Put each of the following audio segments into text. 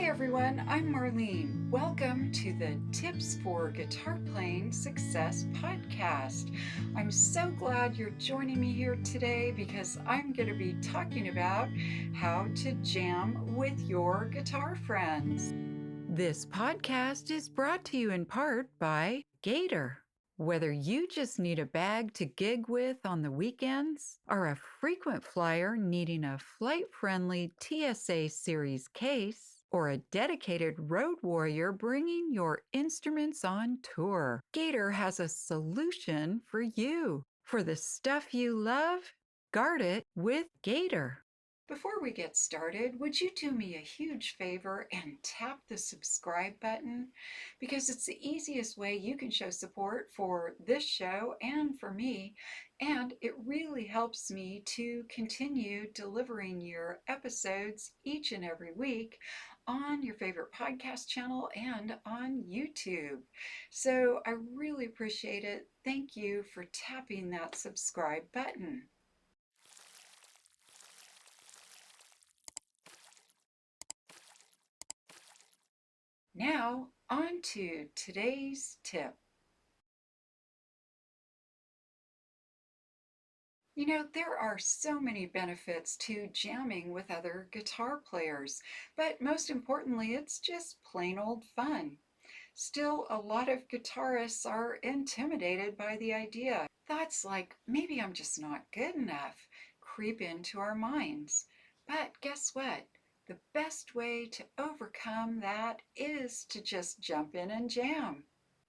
everyone, I'm Marlene. Welcome to the Tips for Guitar Playing Success podcast. I'm so glad you're joining me here today because I'm going to be talking about how to jam with your guitar friends. This podcast is brought to you in part by Gator. Whether you just need a bag to gig with on the weekends, or a frequent flyer needing a flight-friendly TSA Series case, or a dedicated road warrior bringing your instruments on tour, Gator has a solution for you. For the stuff you love, guard it with Gator. Before we get started, would you do me a huge favor and tap the subscribe button? Because it's the easiest way you can show support for this show and for me, and it really helps me to continue delivering your episodes each and every week on your favorite podcast channel and on YouTube. So I really appreciate it. Thank you for tapping that subscribe button. Now, on to today's tip. You know, there are so many benefits to jamming with other guitar players, but most importantly, it's just plain old fun. Still, a lot of guitarists are intimidated by the idea. Thoughts like, maybe I'm just not good enough, creep into our minds. But guess what? The best way to overcome that is to just jump in and jam.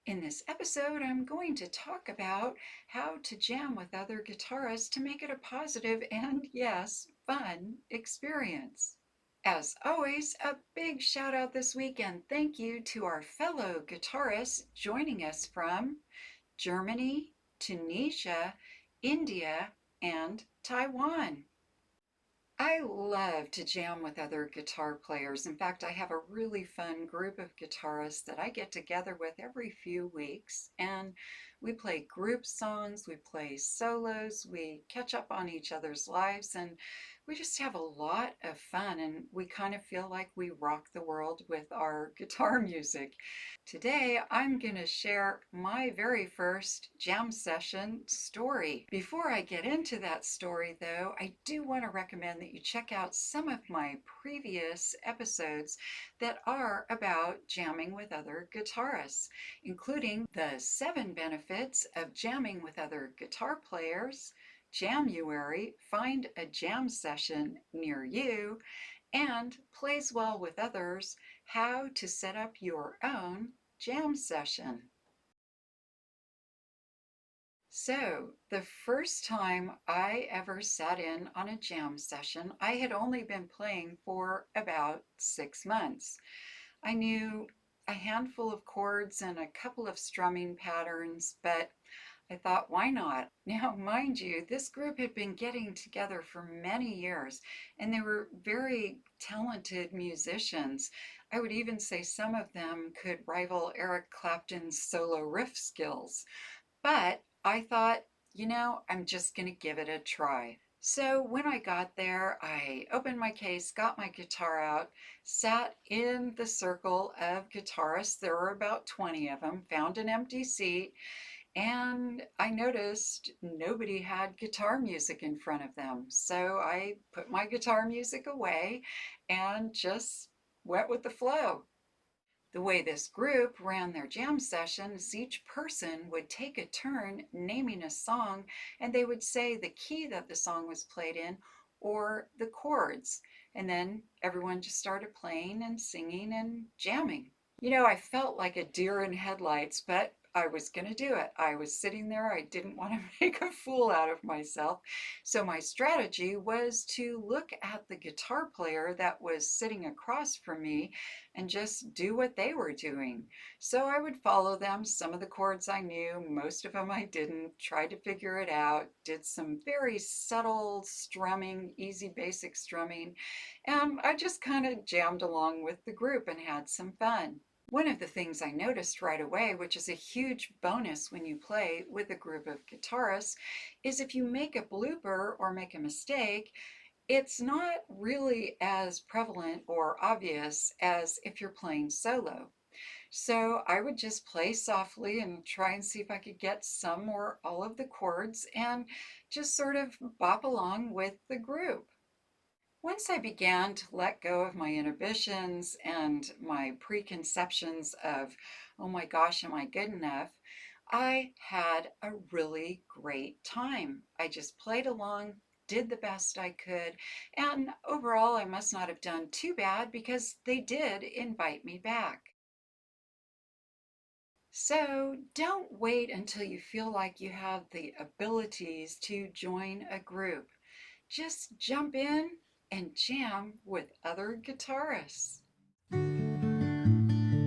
In this episode, I'm going to talk about how to jam with other guitarists to make it a positive and, yes, fun experience. As always, a big shout out this week and thank you to our fellow guitarists joining us from Germany, Tunisia, India, and Taiwan. I love to jam with other guitar players. In fact, I have a really fun group of guitarists that I get together with every few weeks, and we play group songs, we play solos, we catch up on each other's lives, and we just have a lot of fun, and we kind of feel like we rock the world with our guitar music. Today, I'm going to share my very first jam session story. Before I get into that story, though, I do want to recommend that you check out some of my previous episodes that are about jamming with other guitarists, including the 7 benefits of jamming with other guitar players, Jamuary, find a jam session near you, and plays well with others, how to set up your own jam session. So, the first time I ever sat in on a jam session, I had only been playing for about 6 months. I knew a handful of chords and a couple of strumming patterns, but I thought, why not? Now, mind you, this group had been getting together for many years, and they were very talented musicians. I would even say some of them could rival Eric Clapton's solo riff skills. But I thought, I'm just going to give it a try. So when I got there, I opened my case, got my guitar out, sat in the circle of guitarists. There were about 20 of them, found an empty seat, and I noticed nobody had guitar music in front of them. So I put my guitar music away and just went with the flow. The way this group ran their jam sessions, each person would take a turn naming a song, and they would say the key that the song was played in or the chords. And then everyone just started playing and singing and jamming. I felt like a deer in headlights, but I was going to do it. I was sitting there. I didn't want to make a fool out of myself. So my strategy was to look at the guitar player that was sitting across from me and just do what they were doing. So I would follow them. Some of the chords I knew, most of them I didn't. Tried to figure it out. Did some very subtle strumming, easy basic strumming. And I just kind of jammed along with the group and had some fun. One of the things I noticed right away, which is a huge bonus when you play with a group of guitarists, is if you make a blooper or make a mistake, It's not really as prevalent or obvious as if you're playing solo. So I would just play softly and try and see if I could get some or all of the chords and just sort of bop along with the group. Once I began to let go of my inhibitions and my preconceptions of, oh my gosh, am I good enough? I had a really great time. I just played along, did the best I could, and overall, I must not have done too bad because they did invite me back. So don't wait until you feel like you have the abilities to join a group. Just jump in and jam with other guitarists.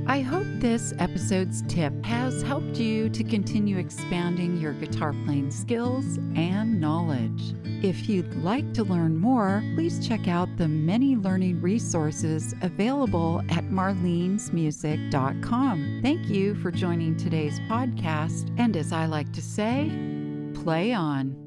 I hope this episode's tip has helped you to continue expanding your guitar playing skills and knowledge. If you'd like to learn more, please check out the many learning resources available at marlenesmusic.com. Thank you for joining today's podcast, and as I like to say, play on.